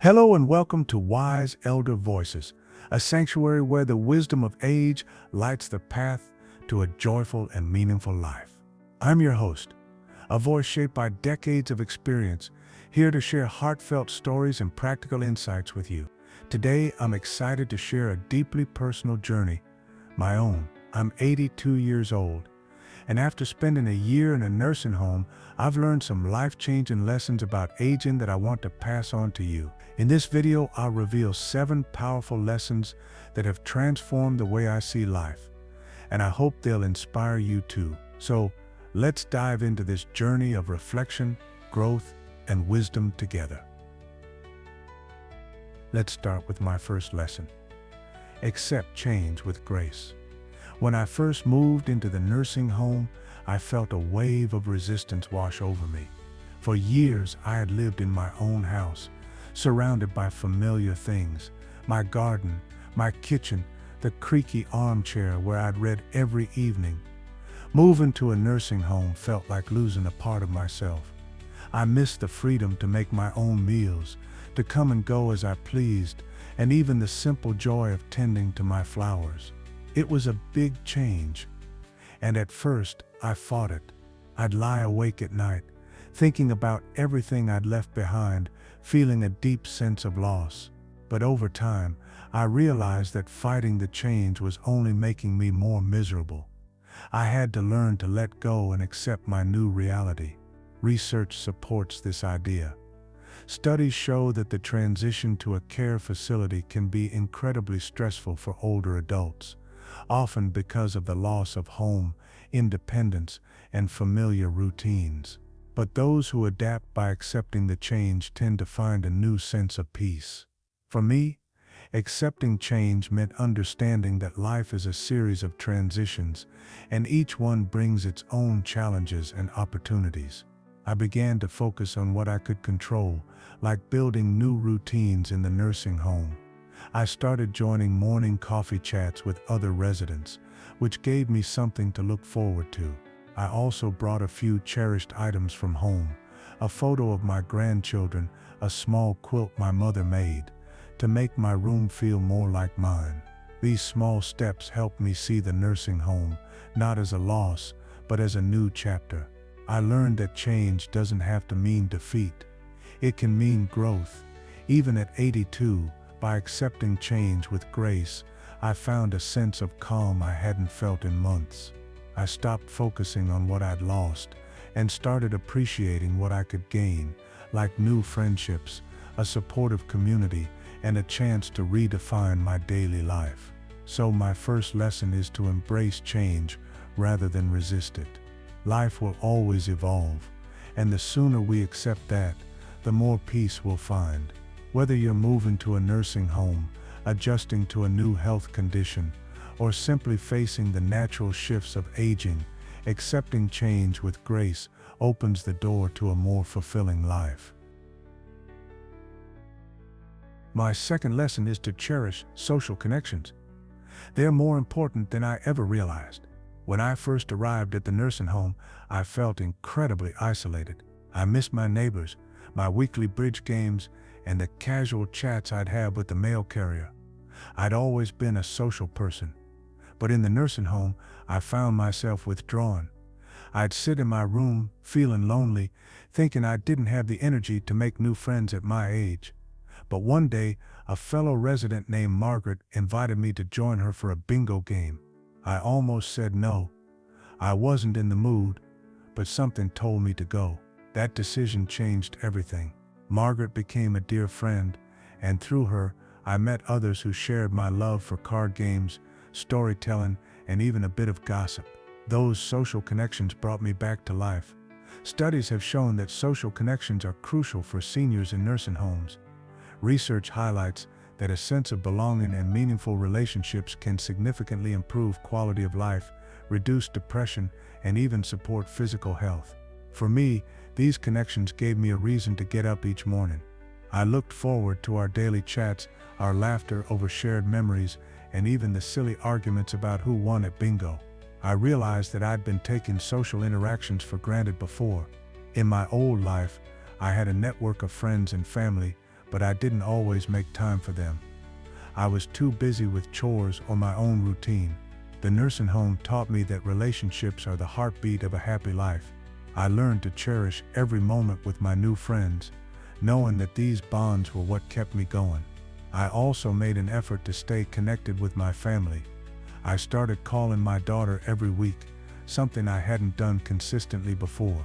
Hello and welcome to Wise Elder Voices, a sanctuary where the wisdom of age lights the path to a joyful and meaningful life. I'm your host, a voice shaped by decades of experience, here to share heartfelt stories and practical insights with you. Today, I'm excited to share a deeply personal journey, my own. I'm 82 years old, and after spending a year in a nursing home, I've learned some life-changing lessons about aging that I want to pass on to you. In this video, I'll reveal 7 powerful lessons that have transformed the way I see life, and I hope they'll inspire you too. So, let's dive into this journey of reflection, growth, and wisdom together. Let's start with my first lesson. Accept change with grace. When I first moved into the nursing home, I felt a wave of resistance wash over me. For years, I had lived in my own house, surrounded by familiar things: my garden, my kitchen, the creaky armchair where I'd read every evening. Moving to a nursing home felt like losing a part of myself. I missed the freedom to make my own meals, to come and go as I pleased, and even the simple joy of tending to my flowers. It was a big change, and at first I fought it. I'd lie awake at night, thinking about everything I'd left behind, feeling a deep sense of loss. But over time, I realized that fighting the change was only making me more miserable. I had to learn to let go and accept my new reality. Research supports this idea. Studies show that the transition to a care facility can be incredibly stressful for older adults, often because of the loss of home, independence, and familiar routines. But those who adapt by accepting the change tend to find a new sense of peace. For me, accepting change meant understanding that life is a series of transitions, and each one brings its own challenges and opportunities. I began to focus on what I could control, like building new routines in the nursing home. I started joining morning coffee chats with other residents, which gave me something to look forward to. I also brought a few cherished items from home: a photo of my grandchildren, a small quilt my mother made, to make my room feel more like mine. These small steps helped me see the nursing home not as a loss, but as a new chapter. I learned that change doesn't have to mean defeat. It can mean growth. Even at 82, by accepting change with grace, I found a sense of calm I hadn't felt in months. I stopped focusing on what I'd lost and started appreciating what I could gain, like new friendships, a supportive community, and a chance to redefine my daily life. So my first lesson is to embrace change rather than resist it. Life will always evolve, and the sooner we accept that, the more peace we'll find. Whether you're moving to a nursing home, adjusting to a new health condition, or simply facing the natural shifts of aging, accepting change with grace opens the door to a more fulfilling life. My second lesson is to cherish social connections. They're more important than I ever realized. When I first arrived at the nursing home, I felt incredibly isolated. I missed my neighbors, my weekly bridge games, and the casual chats I'd have with the mail carrier. I'd always been a social person, but in the nursing home, I found myself withdrawn. I'd sit in my room, feeling lonely, thinking I didn't have the energy to make new friends at my age. But one day, a fellow resident named Margaret invited me to join her for a bingo game. I almost said no. I wasn't in the mood, but something told me to go. That decision changed everything. Margaret became a dear friend, and through her, I met others who shared my love for card games, storytelling, and even a bit of gossip. Those social connections brought me back to life. Studies have shown that social connections are crucial for seniors in nursing homes. Research highlights that a sense of belonging and meaningful relationships can significantly improve quality of life, reduce depression, and even support physical health. For me, these connections gave me a reason to get up each morning. I looked forward to our daily chats, our laughter over shared memories, and even the silly arguments about who won at bingo. I realized that I'd been taking social interactions for granted before. In my old life, I had a network of friends and family, but I didn't always make time for them. I was too busy with chores or my own routine. The nursing home taught me that relationships are the heartbeat of a happy life. I learned to cherish every moment with my new friends, knowing that these bonds were what kept me going. I also made an effort to stay connected with my family. I started calling my daughter every week, something I hadn't done consistently before.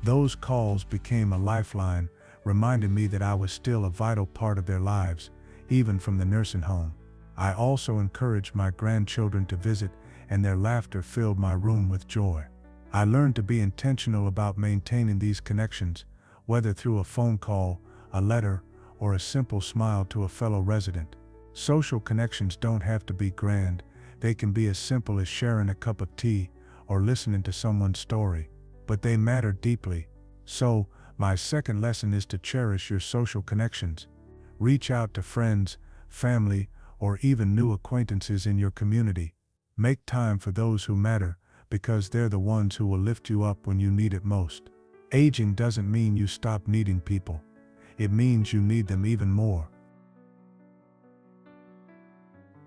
Those calls became a lifeline, reminding me that I was still a vital part of their lives, even from the nursing home. I also encouraged my grandchildren to visit, and their laughter filled my room with joy. I learned to be intentional about maintaining these connections, whether through a phone call, a letter, or a simple smile to a fellow resident. Social connections don't have to be grand. They can be as simple as sharing a cup of tea or listening to someone's story, but they matter deeply. So, my second lesson is to cherish your social connections. Reach out to friends, family, or even new acquaintances in your community. Make time for those who matter, because they're the ones who will lift you up when you need it most. Aging doesn't mean you stop needing people. It means you need them even more.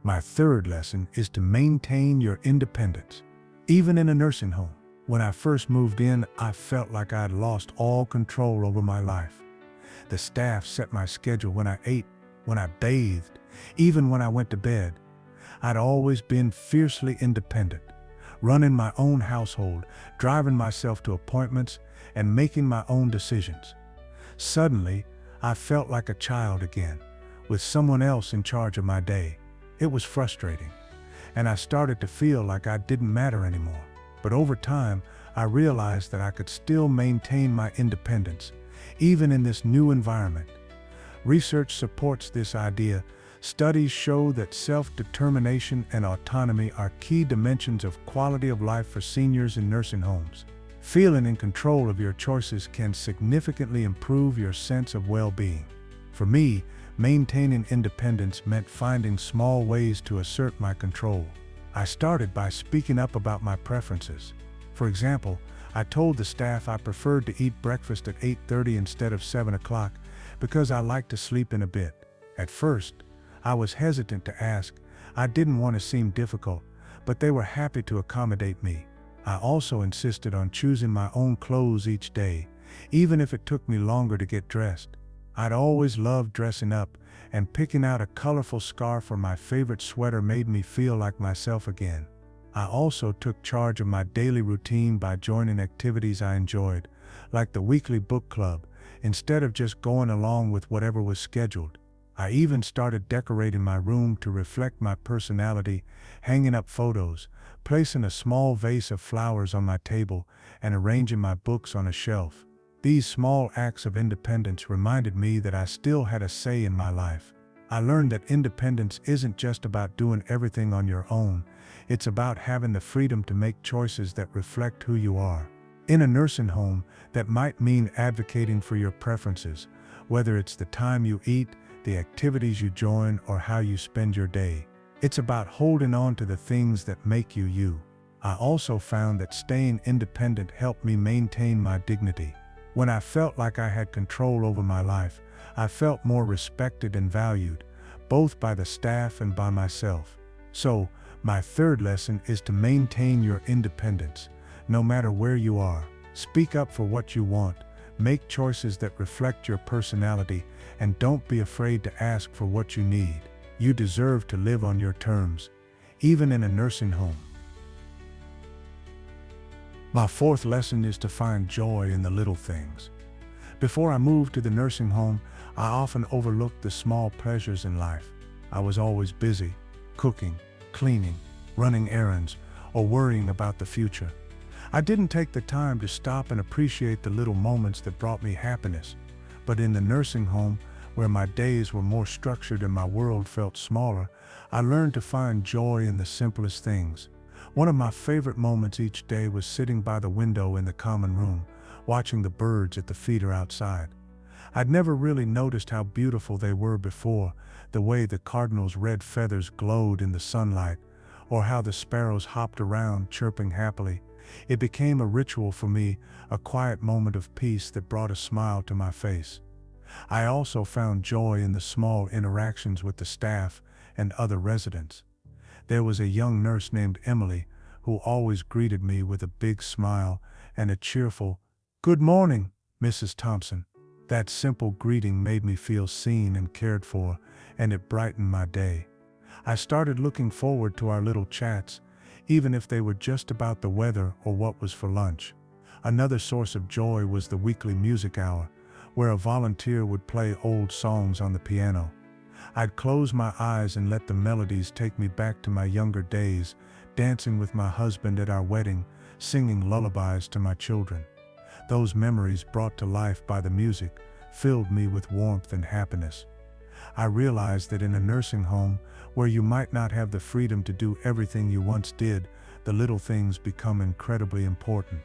My third lesson is to maintain your independence. Even in a nursing home, when I first moved in, I felt like I'd lost all control over my life. The staff set my schedule when I ate, when I bathed, even when I went to bed. I'd always been fiercely independent, running my own household, driving myself to appointments, and making my own decisions. Suddenly, I felt like a child again, with someone else in charge of my day. It was frustrating, and I started to feel like I didn't matter anymore. But over time, I realized that I could still maintain my independence, even in this new environment. Research supports this idea. Studies show that self-determination and autonomy are key dimensions of quality of life for seniors in nursing homes. Feeling in control of your choices can significantly improve your sense of well-being. For me, maintaining independence meant finding small ways to assert my control. I started by speaking up about my preferences. For example, I told the staff I preferred to eat breakfast at 8:30 instead of 7 o'clock because I like to sleep in a bit. At first, I was hesitant to ask. I didn't want to seem difficult, but they were happy to accommodate me. I also insisted on choosing my own clothes each day, even if it took me longer to get dressed. I'd always loved dressing up, and picking out a colorful scarf or my favorite sweater made me feel like myself again. I also took charge of my daily routine by joining activities I enjoyed, like the weekly book club, instead of just going along with whatever was scheduled. I even started decorating my room to reflect my personality, hanging up photos, placing a small vase of flowers on my table, and arranging my books on a shelf. These small acts of independence reminded me that I still had a say in my life. I learned that independence isn't just about doing everything on your own. It's about having the freedom to make choices that reflect who you are. In a nursing home, that might mean advocating for your preferences, whether it's the time you eat, the activities you join, or how you spend your day. It's about holding on to the things that make you you. I also found that staying independent helped me maintain my dignity. When I felt like I had control over my life, I felt more respected and valued, both by the staff and by myself. So, my third lesson is to maintain your independence, no matter where you are. Speak up for what you want, make choices that reflect your personality, and don't be afraid to ask for what you need. You deserve to live on your terms, even in a nursing home. My fourth lesson is to find joy in the little things. Before I moved to the nursing home, I often overlooked the small pleasures in life. I was always busy, cooking, cleaning, running errands, or worrying about the future. I didn't take the time to stop and appreciate the little moments that brought me happiness. But in the nursing home, where my days were more structured and my world felt smaller, I learned to find joy in the simplest things. One of my favorite moments each day was sitting by the window in the common room, watching the birds at the feeder outside. I'd never really noticed how beautiful they were before, the way the cardinal's red feathers glowed in the sunlight, or how the sparrows hopped around chirping happily. It became a ritual for me, a quiet moment of peace that brought a smile to my face. I also found joy in the small interactions with the staff and other residents. There was a young nurse named Emily who always greeted me with a big smile and a cheerful, "Good morning, Mrs. Thompson." That simple greeting made me feel seen and cared for, and it brightened my day. I started looking forward to our little chats, even if they were just about the weather or what was for lunch. Another source of joy was the weekly music hour, where a volunteer would play old songs on the piano. I'd close my eyes and let the melodies take me back to my younger days, dancing with my husband at our wedding, singing lullabies to my children. Those memories brought to life by the music filled me with warmth and happiness. I realized that in a nursing home, where you might not have the freedom to do everything you once did, the little things become incredibly important.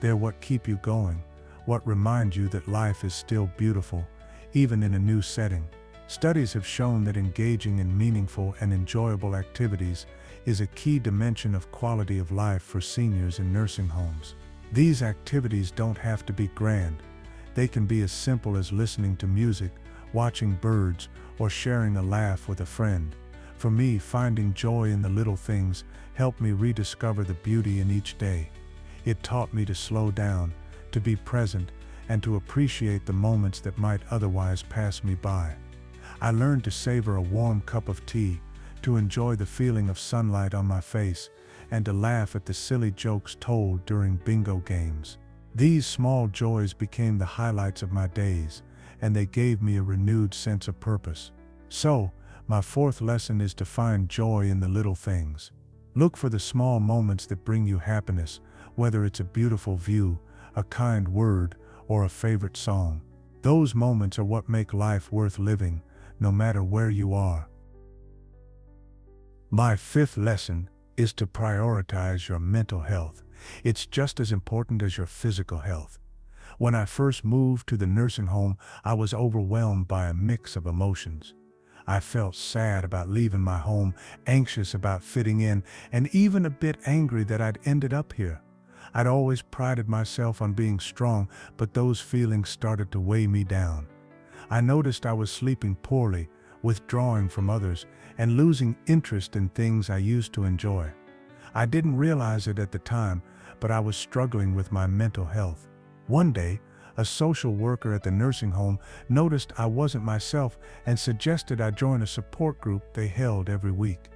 They're what keep you going, what remind you that life is still beautiful, even in a new setting. Studies have shown that engaging in meaningful and enjoyable activities is a key dimension of quality of life for seniors in nursing homes. These activities don't have to be grand. They can be as simple as listening to music, watching birds, or sharing a laugh with a friend. For me, finding joy in the little things helped me rediscover the beauty in each day. It taught me to slow down, to be present, and to appreciate the moments that might otherwise pass me by. I learned to savor a warm cup of tea, to enjoy the feeling of sunlight on my face, and to laugh at the silly jokes told during bingo games. These small joys became the highlights of my days, and they gave me a renewed sense of purpose. So, my fourth lesson is to find joy in the little things. Look for the small moments that bring you happiness, whether it's a beautiful view, a kind word, or a favorite song. Those moments are what make life worth living, no matter where you are. My fifth lesson is to prioritize your mental health. It's just as important as your physical health. When I first moved to the nursing home, I was overwhelmed by a mix of emotions. I felt sad about leaving my home, anxious about fitting in, and even a bit angry that I'd ended up here. I'd always prided myself on being strong, but those feelings started to weigh me down. I noticed I was sleeping poorly, withdrawing from others, and losing interest in things I used to enjoy. I didn't realize it at the time, but I was struggling with my mental health. One day, a social worker at the nursing home noticed I wasn't myself and suggested I join a support group they held every week.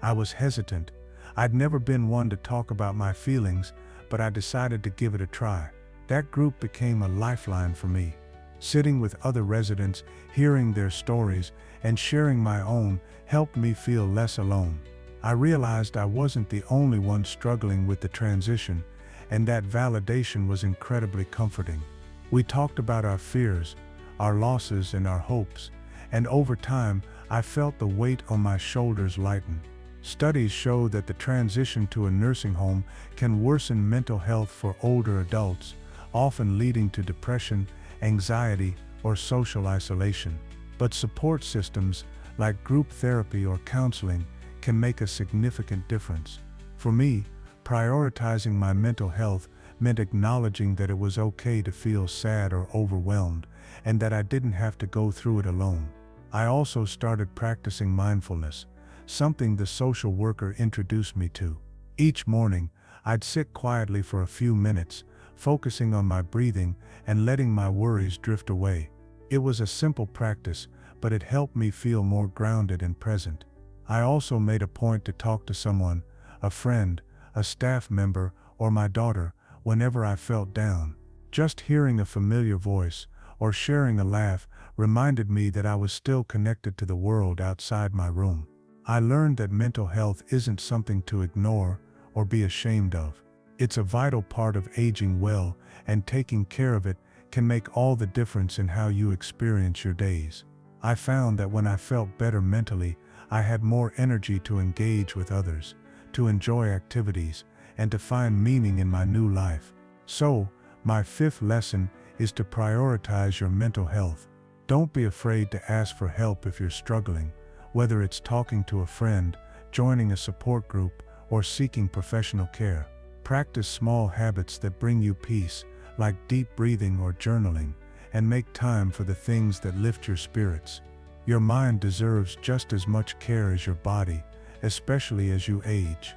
I was hesitant. I'd never been one to talk about my feelings, but I decided to give it a try. That group became a lifeline for me. Sitting with other residents, hearing their stories, and sharing my own helped me feel less alone. I realized I wasn't the only one struggling with the transition, and that validation was incredibly comforting. We talked about our fears, our losses, and our hopes, and over time, I felt the weight on my shoulders lighten. Studies show that the transition to a nursing home can worsen mental health for older adults, often leading to depression, anxiety, or social isolation. But support systems, like group therapy or counseling, can make a significant difference. For me, prioritizing my mental health meant acknowledging that it was okay to feel sad or overwhelmed, and that I didn't have to go through it alone. I also started practicing mindfulness, something the social worker introduced me to. Each morning, I'd sit quietly for a few minutes, focusing on my breathing and letting my worries drift away. It was a simple practice, but it helped me feel more grounded and present. I also made a point to talk to someone, a friend, a staff member, or my daughter, whenever I felt down. Just hearing a familiar voice or sharing a laugh reminded me that I was still connected to the world outside my room. I learned that mental health isn't something to ignore or be ashamed of. It's a vital part of aging well, and taking care of it can make all the difference in how you experience your days. I found that when I felt better mentally, I had more energy to engage with others, to enjoy activities, and to find meaning in my new life. So, my fifth lesson is to prioritize your mental health. Don't be afraid to ask for help if you're struggling, whether it's talking to a friend, joining a support group, or seeking professional care. Practice small habits that bring you peace, like deep breathing or journaling, and make time for the things that lift your spirits. Your mind deserves just as much care as your body, especially as you age.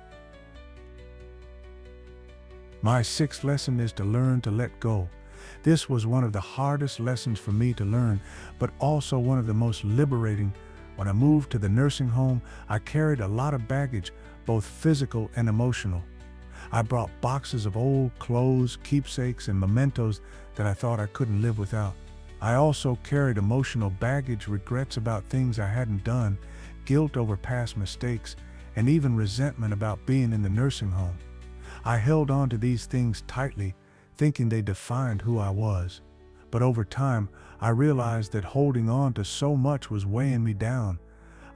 My sixth lesson is to learn to let go. This was one of the hardest lessons for me to learn, but also one of the most liberating. When I moved to the nursing home, I carried a lot of baggage, both physical and emotional. I brought boxes of old clothes, keepsakes, and mementos that I thought I couldn't live without. I also carried emotional baggage, regrets about things I hadn't done, guilt over past mistakes, and even resentment about being in the nursing home. I held on to these things tightly, thinking they defined who I was. But over time, I realized that holding on to so much was weighing me down.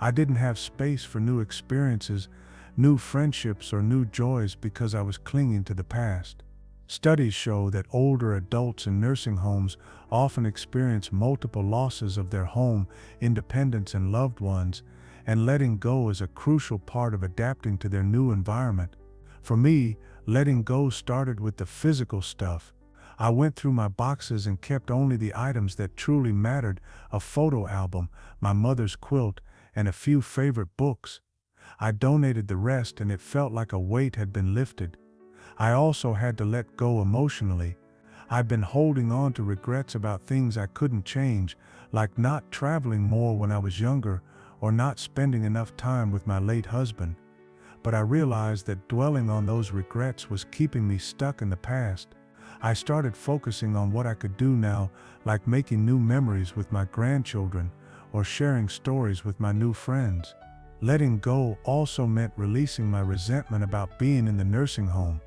I didn't have space for new experiences, new friendships, or new joys because I was clinging to the past. Studies show that older adults in nursing homes often experience multiple losses of their home, independence, and loved ones, and letting go is a crucial part of adapting to their new environment. For me, letting go started with the physical stuff. I went through my boxes and kept only the items that truly mattered: a photo album, my mother's quilt, and a few favorite books. I donated the rest, and it felt like a weight had been lifted. I also had to let go emotionally. I'd been holding on to regrets about things I couldn't change, like not traveling more when I was younger or not spending enough time with my late husband. But I realized that dwelling on those regrets was keeping me stuck in the past. I started focusing on what I could do now, like making new memories with my grandchildren or sharing stories with my new friends. Letting go also meant releasing my resentment about being in the nursing home.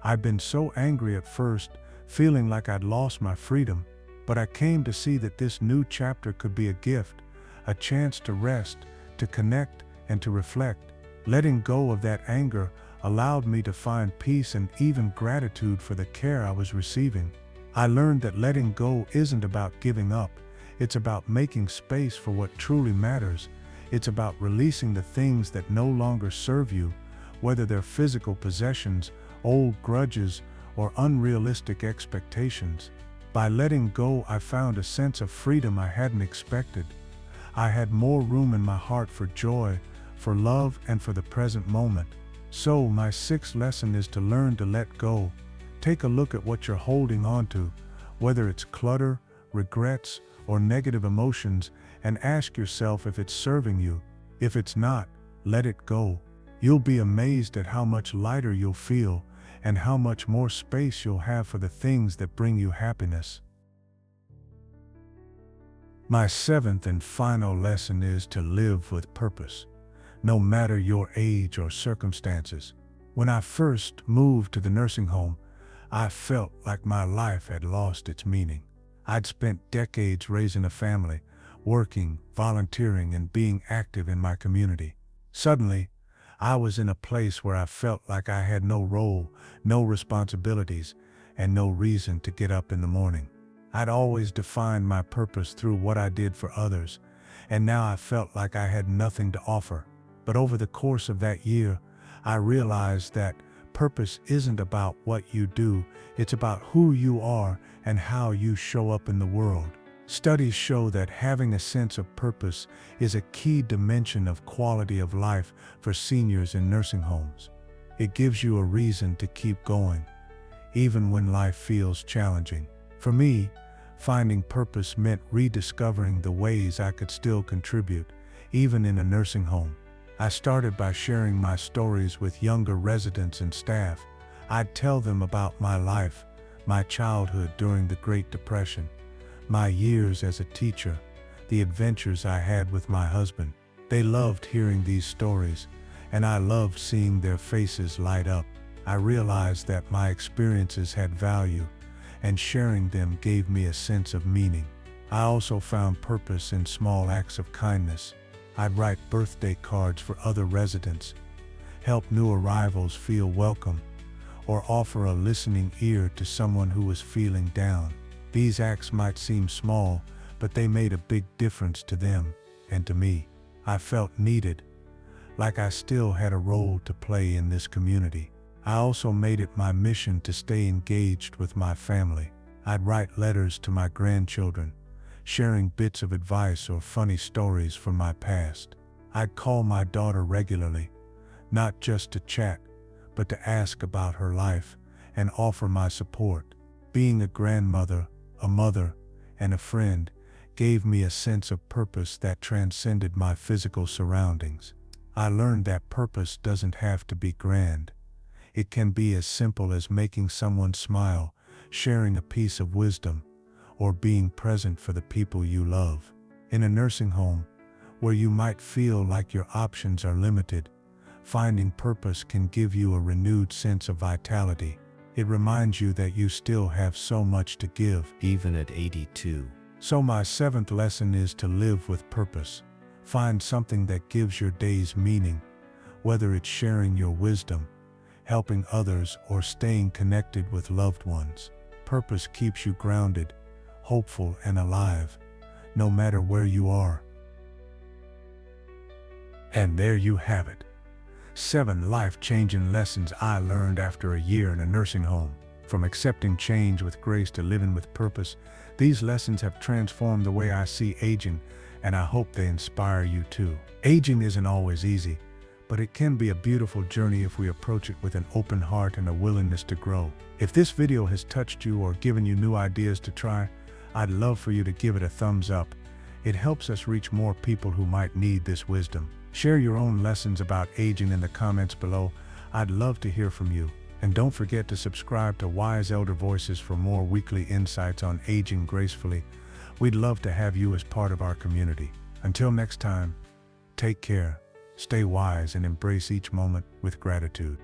I'd been so angry at first, feeling like I'd lost my freedom, but I came to see that this new chapter could be a gift, a chance to rest, to connect, and to reflect. Letting go of that anger allowed me to find peace and even gratitude for the care I was receiving. I learned that letting go isn't about giving up, it's about making space for what truly matters. It's about releasing the things that no longer serve you, whether they're physical possessions, old grudges, or unrealistic expectations. By letting go, I found a sense of freedom I hadn't expected. I had more room in my heart for joy, for love, and for the present moment. So, my sixth lesson is to learn to let go. Take a look at what you're holding on to, whether it's clutter, regrets, or negative emotions, and ask yourself if it's serving you. If it's not, let it go. You'll be amazed at how much lighter you'll feel and how much more space you'll have for the things that bring you happiness. My seventh and final lesson is to live with purpose, no matter your age or circumstances. When I first moved to the nursing home, I felt like my life had lost its meaning. I'd spent decades raising a family, working, volunteering, and being active in my community. Suddenly, I was in a place where I felt like I had no role, no responsibilities, and no reason to get up in the morning. I'd always defined my purpose through what I did for others, and now I felt like I had nothing to offer. But over the course of that year, I realized that purpose isn't about what you do, it's about who you are and how you show up in the world. Studies show that having a sense of purpose is a key dimension of quality of life for seniors in nursing homes. It gives you a reason to keep going, even when life feels challenging. For me, finding purpose meant rediscovering the ways I could still contribute, even in a nursing home. I started by sharing my stories with younger residents and staff. I'd tell them about my life, my childhood during the Great Depression, my years as a teacher, the adventures I had with my husband. They loved hearing these stories, and I loved seeing their faces light up. I realized that my experiences had value, and sharing them gave me a sense of meaning. I also found purpose in small acts of kindness. I'd write birthday cards for other residents, help new arrivals feel welcome, or offer a listening ear to someone who was feeling down. These acts might seem small, but they made a big difference to them and to me. I felt needed, like I still had a role to play in this community. I also made it my mission to stay engaged with my family. I'd write letters to my grandchildren, sharing bits of advice or funny stories from my past. I'd call my daughter regularly, not just to chat, but to ask about her life and offer my support. Being a grandmother, a mother, and a friend gave me a sense of purpose that transcended my physical surroundings. I learned that purpose doesn't have to be grand. It can be as simple as making someone smile, sharing a piece of wisdom, or being present for the people you love. In a nursing home, where you might feel like your options are limited, finding purpose can give you a renewed sense of vitality. It reminds you that you still have so much to give, even at 82. So my 7th lesson is to live with purpose. Find something that gives your days meaning, whether it's sharing your wisdom, helping others, or staying connected with loved ones. Purpose keeps you grounded, hopeful, and alive, no matter where you are. And there you have it. 7 life-changing lessons I learned after a year in a nursing home. From accepting change with grace to living with purpose, these lessons have transformed the way I see aging, and I hope they inspire you too. Aging isn't always easy, but it can be a beautiful journey if we approach it with an open heart and a willingness to grow. If this video has touched you or given you new ideas to try, I'd love for you to give it a thumbs up. It helps us reach more people who might need this wisdom. Share your own lessons about aging in the comments below. I'd love to hear from you. And don't forget to subscribe to Wise Elder Voices for more weekly insights on aging gracefully. We'd love to have you as part of our community. Until next time, take care, stay wise, and embrace each moment with gratitude.